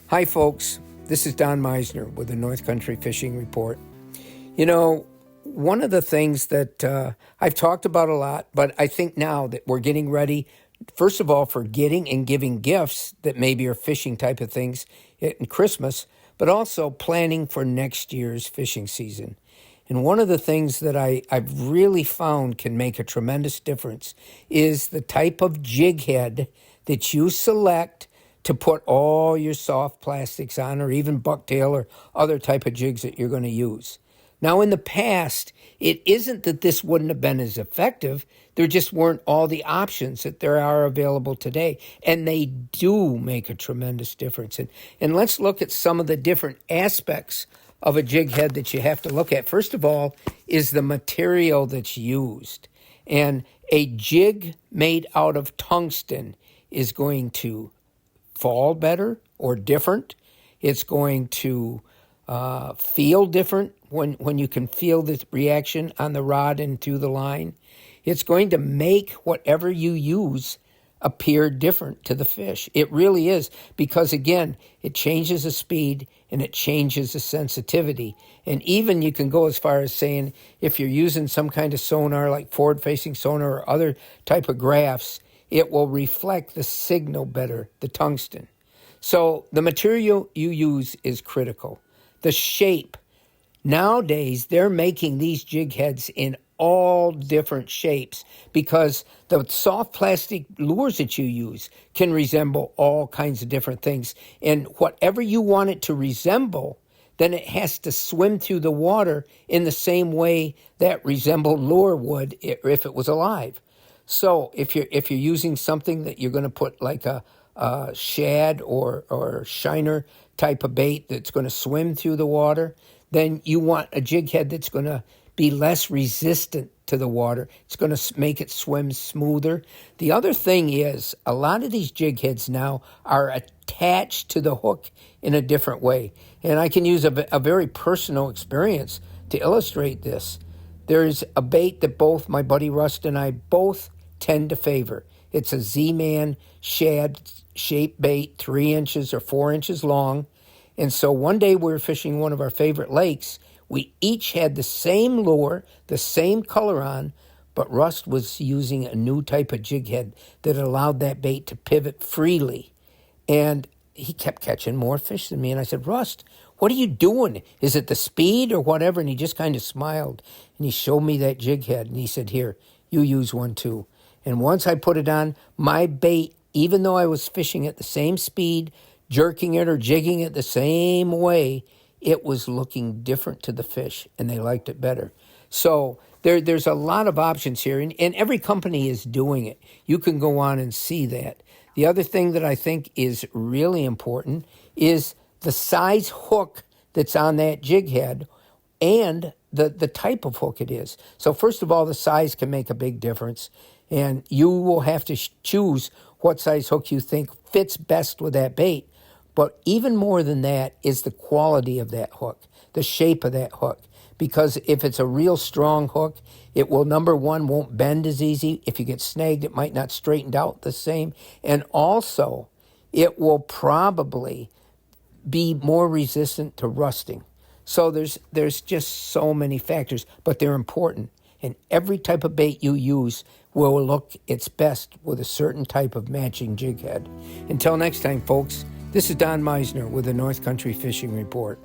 Hi, folks. This is Don Meissner with the North Country Fishing Report. You know, one of the things that I've talked about a lot, but I think now that we're getting ready, first of all, for getting and giving gifts that maybe are fishing type of things in Christmas, but also planning for next year's fishing season. And one of the things that I've really found can make a tremendous difference is the type of jig head that you select to put all your soft plastics on, or even bucktail or other type of jigs that you're going to use. Now, in the past, it isn't that this wouldn't have been as effective. There just weren't all the options that there are available today. And they do make a tremendous difference. And let's look at some of the different aspects of a jig head that you have to look at. First of all, is the material that's used. And a jig made out of tungsten is going to fall better or different. It's going to feel different when you can feel the reaction on the rod and through the line. It's going to make whatever you use appear different to the fish. It really is, because again, it changes the speed and it changes the sensitivity. And even you can go as far as saying, if you're using some kind of sonar like forward-facing sonar or other type of graphs, it will reflect the signal better, the tungsten. So the material you use is critical. The shape. Nowadays, they're making these jig heads in all different shapes because the soft plastic lures that you use can resemble all kinds of different things. And whatever you want it to resemble, then it has to swim through the water in the same way that resembled lure would if it was alive. So if you're using something that you're going to put like a shad or shiner type of bait that's going to swim through the water, then you want a jig head that's going to be less resistant to the water. It's going to make it swim smoother. The other thing is, a lot of these jig heads now are attached to the hook in a different way. And I can use a very personal experience to illustrate this. There's a bait that both my buddy Rust and I both tend to favor. It's a Z-Man shad shaped bait, 3 inches or 4 inches long. And so one day we were fishing one of our favorite lakes. We each had the same lure, the same color on, but Rust was using a new type of jig head that allowed that bait to pivot freely. And he kept catching more fish than me. And I said, Rust, what are you doing? Is it the speed or whatever? And he just kind of smiled. And he showed me that jig head. And he said, here, you use one too. And once I put it on, my bait, even though I was fishing at the same speed, jerking it or jigging it the same way, it was looking different to the fish, and they liked it better. So there's a lot of options here, and every company is doing it. You can go on and see that. The other thing that I think is really important is the size hook that's on that jig head and the type of hook it is. So first of all, the size can make a big difference, and you will have to choose what size hook you think fits best with that bait. But even more than that is the quality of that hook, the shape of that hook. Because if it's a real strong hook, it will, number one, won't bend as easy. If you get snagged, it might not straighten out the same. And also, it will probably be more resistant to rusting. So there's just so many factors, but they're important. And every type of bait you use will look its best with a certain type of matching jig head. Until next time, folks, this is Don Meissner with the North Country Fishing Report.